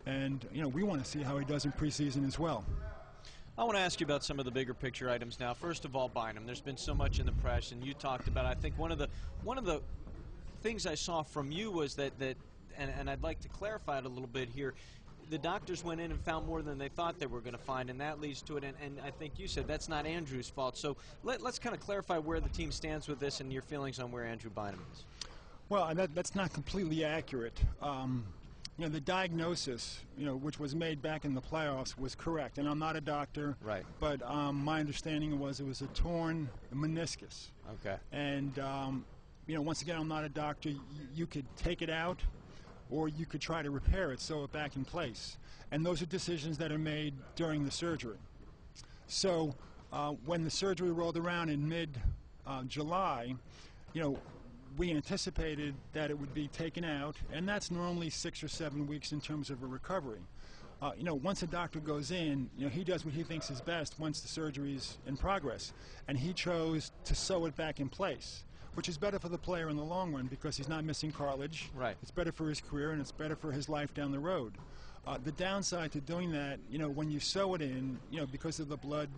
and we want to see how he does in preseason as well. I want to ask you about some of the bigger picture items now. First of all, Bynum. There's been so much in the press, and you talked about. I think one of the things I saw from you was that and I'd like to clarify it a little bit here. The doctors went in and found more than they thought they were going to find, and that leads to it. And I think you said that's not Andrew's fault. So let's kind of clarify where the team stands with this and your feelings on where Andrew Bynum is. Well, that's not completely accurate. The diagnosis, which was made back in the playoffs, was correct. And I'm not a doctor, right? But my understanding was it was a torn meniscus. Okay. And once again, I'm not a doctor. You could take it out, or you could try to repair it, sew it back in place. And those are decisions that are made during the surgery. So when the surgery rolled around in mid-July, we anticipated that it would be taken out, and that's normally 6 or 7 weeks in terms of a recovery. Once a doctor goes in, he does what he thinks is best once the surgery is in progress, and he chose to sew it back in place, which is better for the player in the long run because he's not missing cartilage. Right. It's better for his career, and it's better for his life down the road. The downside to doing that, when you sew it in, because of the blood,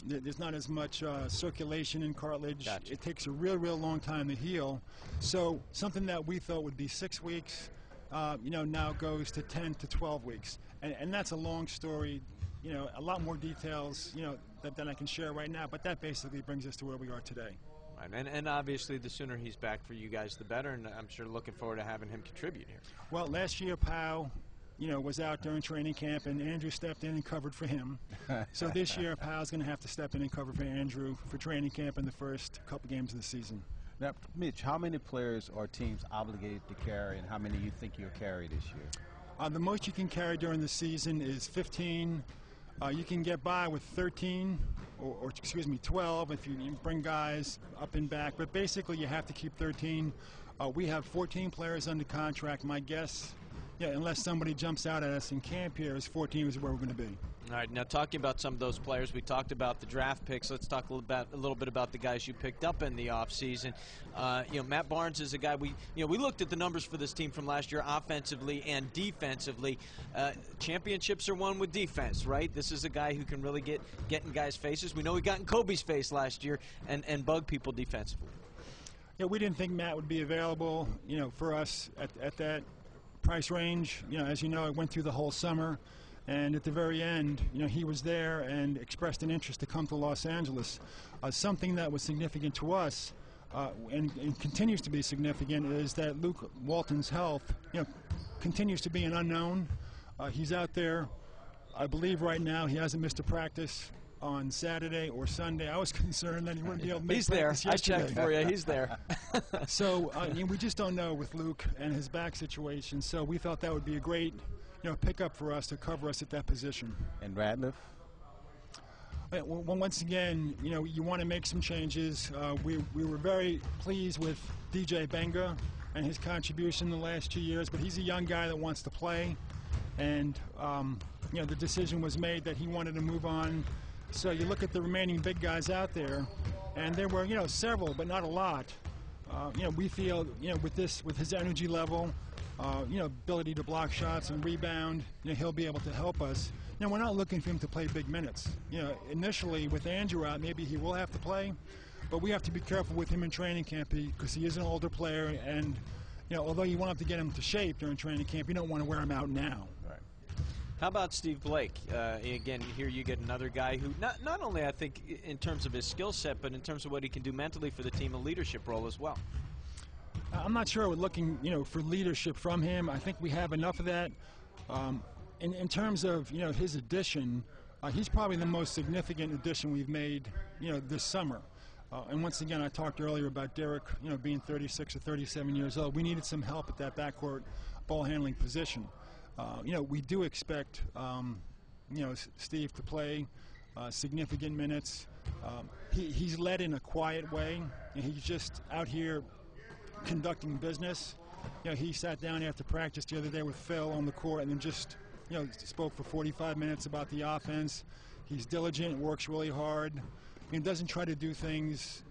there's not as much circulation in cartilage. Gotcha. It takes a real long time to heal. So something that we thought would be 6 weeks, now goes to 10 to 12 weeks. And that's a long story, a lot more details, than I can share right now. But that basically brings us to where we are today. Right. And obviously the sooner he's back for you guys, the better. And I'm sure looking forward to having him contribute here. Well, last year, Pau, was out during training camp, and Andrew stepped in and covered for him. So this year, Pau's going to have to step in and cover for Andrew for training camp in the first couple games of the season. Now, Mitch, how many players are teams obligated to carry, and how many you think you'll carry this year? The most you can carry during the season is 15. You can get by with 13, or excuse me, 12 if you bring guys up and back. But basically, you have to keep 13. We have 14 players under contract. My guess, unless somebody jumps out at us in camp here, is 14 is where we're going to be. All right, now talking about some of those players, we talked about the draft picks. Let's talk a little bit about the guys you picked up in the offseason. Matt Barnes is a guy we looked at the numbers for this team from last year, offensively and defensively. Championships are won with defense, right? This is a guy who can really get in guys' faces. We know he got in Kobe's face last year and bug people defensively. Yeah, we didn't think Matt would be available, for us at that price range. As you know, it went through the whole summer. And at the very end, he was there and expressed an interest to come to Los Angeles. Something that was significant to us, and continues to be significant, is that Luke Walton's health, continues to be an unknown. He's out there, I believe right now, he hasn't missed a practice on Saturday or Sunday. I was concerned that he wouldn't be able to make practice yesterday. He's there. I checked for you. He's there. So we just don't know with Luke and his back situation. So we thought that would be a great pickup for us to cover us at that position. And Ratliff? Well, once again, you want to make some changes. We were very pleased with DJ Benga and his contribution the last 2 years, but he's a young guy that wants to play. And, the decision was made that he wanted to move on. So you look at the remaining big guys out there, and there were, several, but not a lot. We feel, with his energy level, ability to block shots and rebound, he'll be able to help us. Now, we're not looking for him to play big minutes. Initially, with Andrew out, maybe he will have to play, but we have to be careful with him in training camp because he is an older player, and, although you want to get him to shape during training camp, you don't want to wear him out now. Right. How about Steve Blake? Again, here you get another guy who not only, I think, in terms of his skill set, but in terms of what he can do mentally for the team, a leadership role as well. I'm not sure we're looking, for leadership from him. I think we have enough of that. In terms of, his addition, he's probably the most significant addition we've made, this summer. And once again, I talked earlier about Derek, being 36 or 37 years old. We needed some help at that backcourt ball handling position. We do expect, Steve to play significant minutes. He's led in a quiet way, and he's just out here conducting business. He sat down after practice the other day with Phil on the court and then just, spoke for 45 minutes about the offense. He's diligent, works really hard. He doesn't try to do things,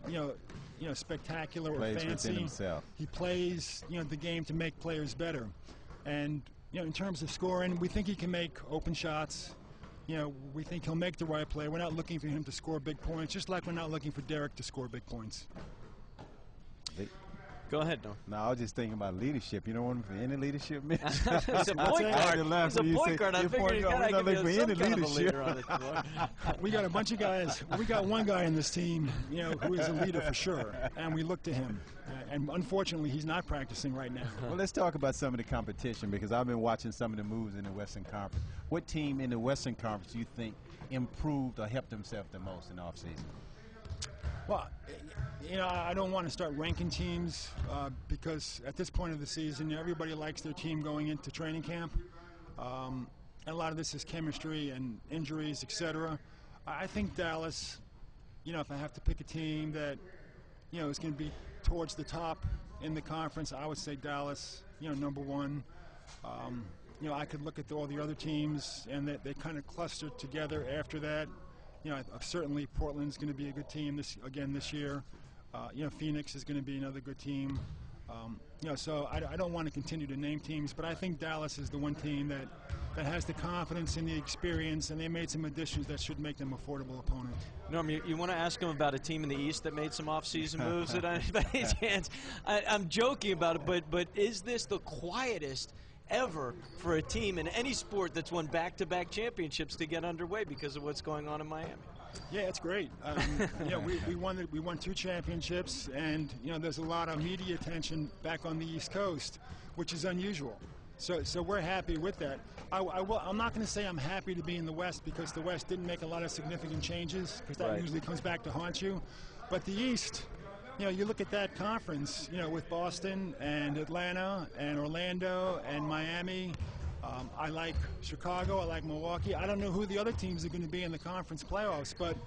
spectacular or fancy. Within himself. He plays, the game to make players better. And, you know, in terms of scoring, we think he can make open shots. You know, we think he'll make the right play. We're not looking for him to score big points, just like we're not looking for Derek to score big points. Go ahead, Norm. No, I was just thinking about leadership. You don't want him for any leadership, Mitch? He's a point guard. He's a point guard. I figured you gotta give me some kind of a leader on the floor. We got a bunch of guys. We got one guy in this team, you know, who is a leader for sure, and we look to him. And unfortunately, he's not practicing right now. Well, let's talk about some of the competition, because I've been watching some of the moves in the Western Conference. What team in the Western Conference do you think improved or helped themselves the most in the offseason? Well, you know, I don't want to start ranking teams because at this point of the season, everybody likes their team going into training camp. And a lot of this is chemistry and injuries, etc. I think Dallas, you know, if I have to pick a team that, you know, is going to be towards the top in the conference, I would say Dallas, you know, number one. You know, I could look at all the other teams, and they kind of clustered together after that. You know, certainly Portland's going to be a good team this year. You know, Phoenix is going to be another good team. You know, so I don't want to continue to name teams, but I think Dallas is the one team that has the confidence and the experience, and they made some additions that should make them a affordable opponent. Norm, you want to ask him about a team in the East that made some off-season moves at anybody's hands? I'm joking about it, but is this the quietest ever for a team in any sport that's won back-to-back championships to get underway because of what's going on in Miami? Yeah, it's great. You know, we won 2 championships, and you know, there's a lot of media attention back on the East Coast, which is unusual. So we're happy with that. I'm not going to say I'm happy to be in the West, because the West didn't make a lot of significant changes, because that usually comes back to haunt you. But the East, you know, you look at that conference, you know, with Boston and Atlanta and Orlando and Miami. I like Chicago. I like Milwaukee. I don't know who the other teams are going to be in the conference playoffs, but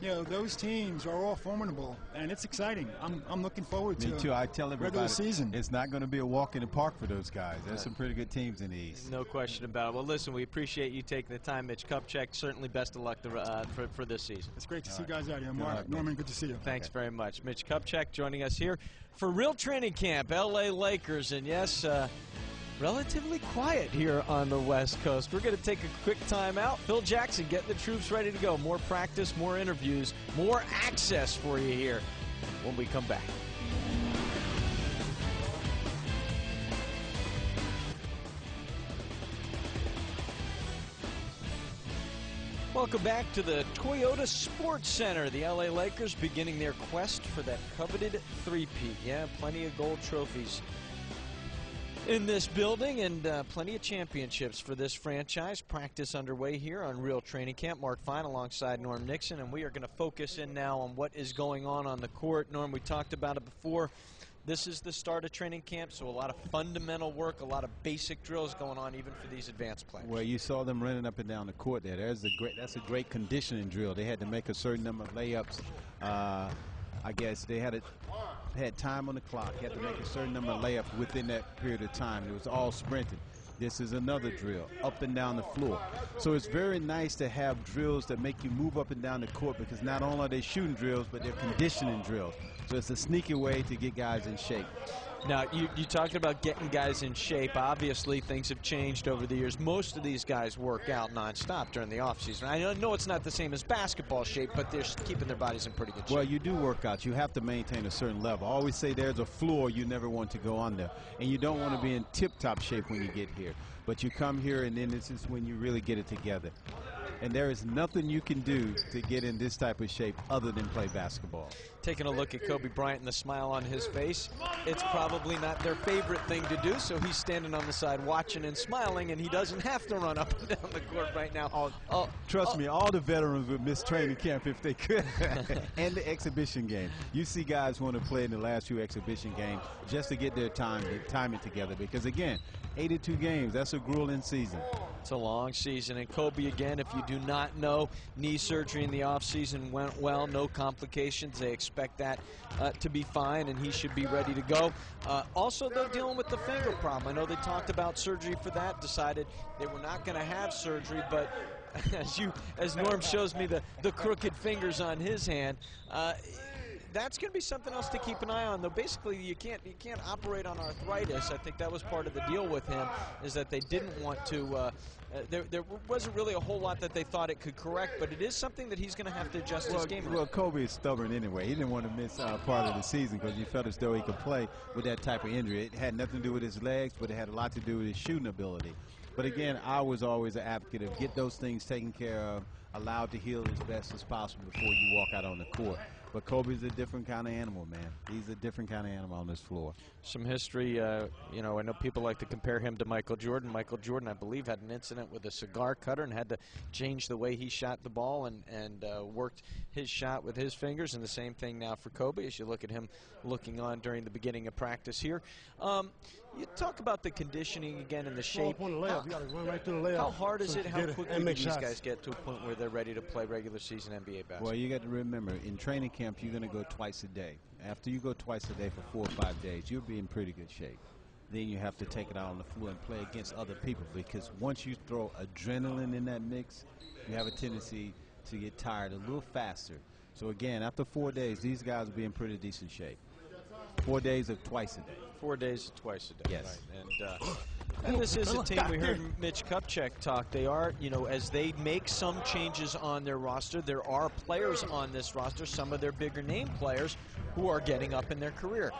you know, those teams are all formidable, and it's exciting. I'm looking forward to Me too. I tell everybody regular season. It's not going to be a walk in the park for those guys. There's some pretty good teams in the East. No question about it. Well, listen, we appreciate you taking the time, Mitch Kupchak. Certainly best of luck for this season. It's great to see you guys out here. Mark, Norman, good to see you. Thanks very much. Mitch Kupchak joining us here for Real Training Camp, LA Lakers. And yes, relatively quiet here on the West Coast. We're going to take a quick time out. Phil Jackson getting the troops ready to go. More practice, more interviews, more access for you here when we come back. Welcome back to the Toyota Sports Center. The LA Lakers beginning their quest for that coveted three-peat. Yeah, plenty of gold trophies in this building, and plenty of championships for this franchise. Practice underway here on Real Training Camp. Mark Fine alongside Norm Nixon, and we are going to focus in now on what is going on the court. Norm, we talked about it before. This is the start of training camp, so a lot of fundamental work, a lot of basic drills going on even for these advanced players. Well, you saw them running up and down the court there. That's a great conditioning drill. They had to make a certain number of layups. I guess they had time on the clock. You had to make a certain number of layups within that period of time. It was all sprinting. This is another drill, up and down the floor. So it's very nice to have drills that make you move up and down the court, because not only are they shooting drills, but they're conditioning drills. So it's a sneaky way to get guys in shape. Now, you talked about getting guys in shape. Obviously, things have changed over the years. Most of these guys work out nonstop during the offseason. I know it's not the same as basketball shape, but they're keeping their bodies in pretty good shape. Well, you do work out. You have to maintain a certain level. I always say there's a floor you never want to go under, and you don't want to be in tip-top shape when you get here. But you come here, and then this is when you really get it together. And there is nothing you can do to get in this type of shape other than play basketball. Taking a look at Kobe Bryant and the smile on his face, it's probably not their favorite thing to do, so he's standing on the side watching and smiling, and he doesn't have to run up and down the court right now. Trust me, all the veterans would miss training camp if they could. And the exhibition game. You see guys want to play in the last few exhibition games just to get their timing together, because, again, 82 games, that's a grueling season. It's a long season. And Kobe, again, if you do not know, knee surgery in the offseason went well, no complications. They expect that to be fine, and he should be ready to go. Also, they're dealing with the finger problem. I know they talked about surgery for that, decided they were not going to have surgery, but as Norm shows me the crooked fingers on his hand, that's going to be something else to keep an eye on. Though basically, you can't operate on arthritis. I think that was part of the deal with him, is that they didn't want to. There wasn't really a whole lot that they thought it could correct, but it is something that he's going to have to adjust his game around. Well, Kobe is stubborn anyway. He didn't want to miss part of the season because he felt as though he could play with that type of injury. It had nothing to do with his legs, but it had a lot to do with his shooting ability. But again, I was always an advocate of get those things taken care of, allowed to heal as best as possible before you walk out on the court. But Kobe's a different kind of animal, man. He's a different kind of animal on this floor. Some history, you know, I know people like to compare him to Michael Jordan. Michael Jordan, I believe, had an incident with a cigar cutter and had to change the way he shot the ball and worked his shot with his fingers. And the same thing now for Kobe as you look at him looking on during the beginning of practice here. You talk about the conditioning again and the shape. On the layup. You got to run right through the layup. How hard is it? How quickly do these shots. guys get to a point where they're ready to play regular season NBA basketball? Well, you got to remember, in training camp, you're going to go twice a day. After you go twice a day for 4 or 5 days, you'll be in pretty good shape. Then you have to take it out on the floor and play against other people, because once you throw adrenaline in that mix, you have a tendency to get tired a little faster. So again, after 4 days, these guys will be in pretty decent shape. 4 days of twice a day. 4 days, twice a day. Yes. Right. And this is a team, we heard Mitch Kupchak talk, they are, you know, as they make some changes on their roster, there are players on this roster, some of their bigger name players, who are getting up in their career.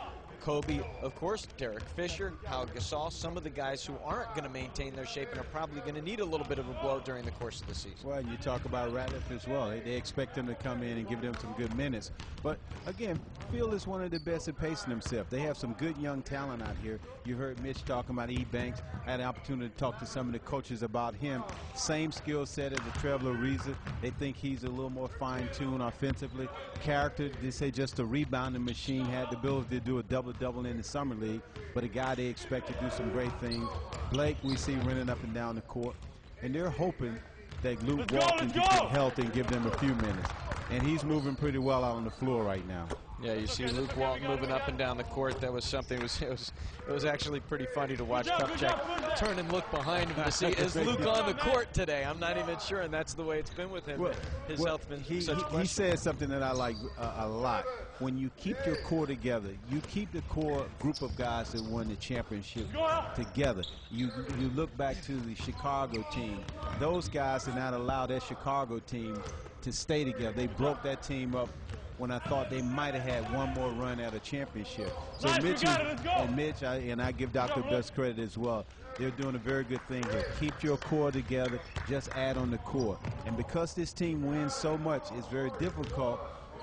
Kobe, of course, Derek Fisher, Pau Gasol, some of the guys who aren't going to maintain their shape and are probably going to need a little bit of a blow during the course of the season. Well, you talk about Ratliff as well. They expect them to come in and give them some good minutes. But, again, Phil is one of the best at pacing himself. They have some good young talent out here. You heard Mitch talking about E. Banks. I had an opportunity to talk to some of the coaches about him. Same skill set as a Trevor Ariza. They think he's a little more fine-tuned offensively. Character, they say just a rebounding machine, had the ability to do a double-double in the summer league, but a guy they expect to do some great things. Blake, we see running up and down the court, and they're hoping that Luke Walton can get healthy and give them a few minutes. And he's moving pretty well out on the floor right now. Yeah, you see Luke Walton moving up and down the court. That was something. It was actually pretty funny to watch Kupchak turn and look behind him to see, is Luke on the court today? I'm not even sure, and that's the way it's been with him. His health's been such a question. He said something that I like a lot. When you keep your core together, you keep the core group of guys that won the championship together. You look back to the Chicago team. Those guys did not allow that Chicago team to stay together. They broke that team up when I thought they might have had one more run at a championship. So Mitch, I give Dr. Best credit as well. They're doing a very good thing here. Keep your core together, just add on the core. And because this team wins so much, it's very difficult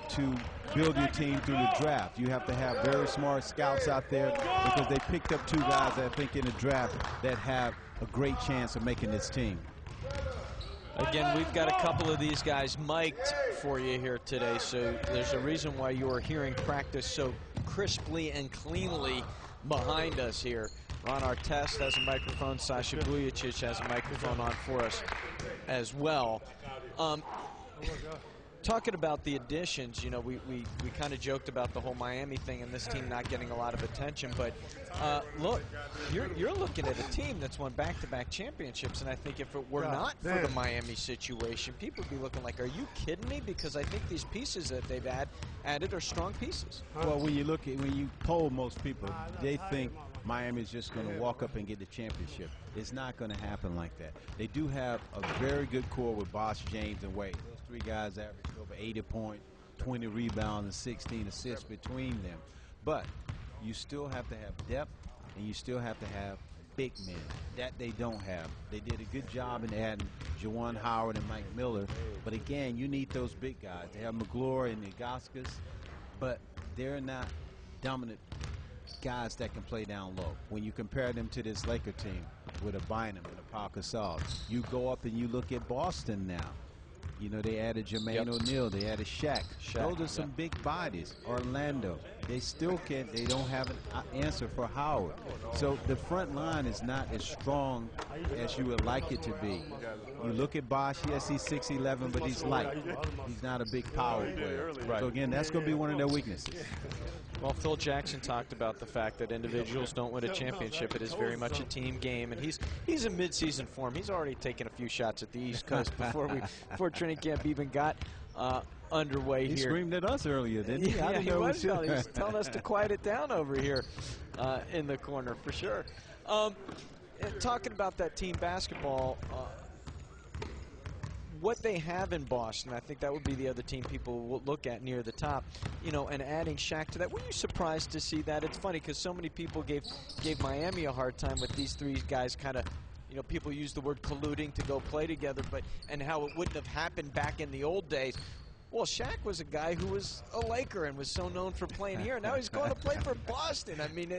to build your team through the draft. You have to have very smart scouts out there, because they picked up 2 guys that I think in the draft that have a great chance of making this team. Again, we've got a couple of these guys mic'd for you here today, so there's a reason why you are hearing practice so crisply and cleanly behind us here. Ron Artest has a microphone. Sasha Vujacic has a microphone on for us as well. Talking about the additions, you know, we kind of joked about the whole Miami thing and this team not getting a lot of attention, but look, you're looking at a team that's won back-to-back championships, and I think if it were not for the Miami situation, people would be looking like, are you kidding me? Because I think these pieces that they've added are strong pieces. Well, when you poll most people, they think Miami is just going to walk up and get the championship. It's not going to happen like that. They do have a very good core with Bosh, James, and Wade. Those 3 guys average over 80 points, 20 rebounds, and 16 assists between them. But you still have to have depth, and you still have to have big men. That they don't have. They did a good job in adding Juwan Howard and Mike Miller. But again, you need those big guys. They have McGlory and Ilgauskas, but they're not dominant guys that can play down low. When you compare them to this Laker team with a Bynum and a Pau Gasol, you go up and you look at Boston now. You know, they added Jermaine O'Neal, they added Shaq. Those are some big bodies. Orlando, they still can't, they don't have an answer for Howard. So the front line is not as strong as you would like it to be. You look at Bosh, yes, he's 6'11", but he's light. He's not a big power player. So again, that's going to be one of their weaknesses. Well, Phil Jackson talked about the fact that individuals don't win a championship. It is very much a team game, and he's in mid-season form. He's already taken a few shots at the East Coast before training camp even got underway He here. screamed at us earlier, didn't he? I Yeah, didn't he know it was yelling. He was telling us to quiet it down over here in the corner, for sure. And talking about that team basketball, what they have in Boston, I think that would be the other team people will look at near the top, you know, and adding Shaq to that. Were you surprised to see that? It's funny because so many people gave Miami a hard time with these three guys kind of, you know, people use the word colluding to go play together, and how it wouldn't have happened back in the old days. Well, Shaq was a guy who was a Laker and was so known for playing here. Now he's going to play for Boston. I mean,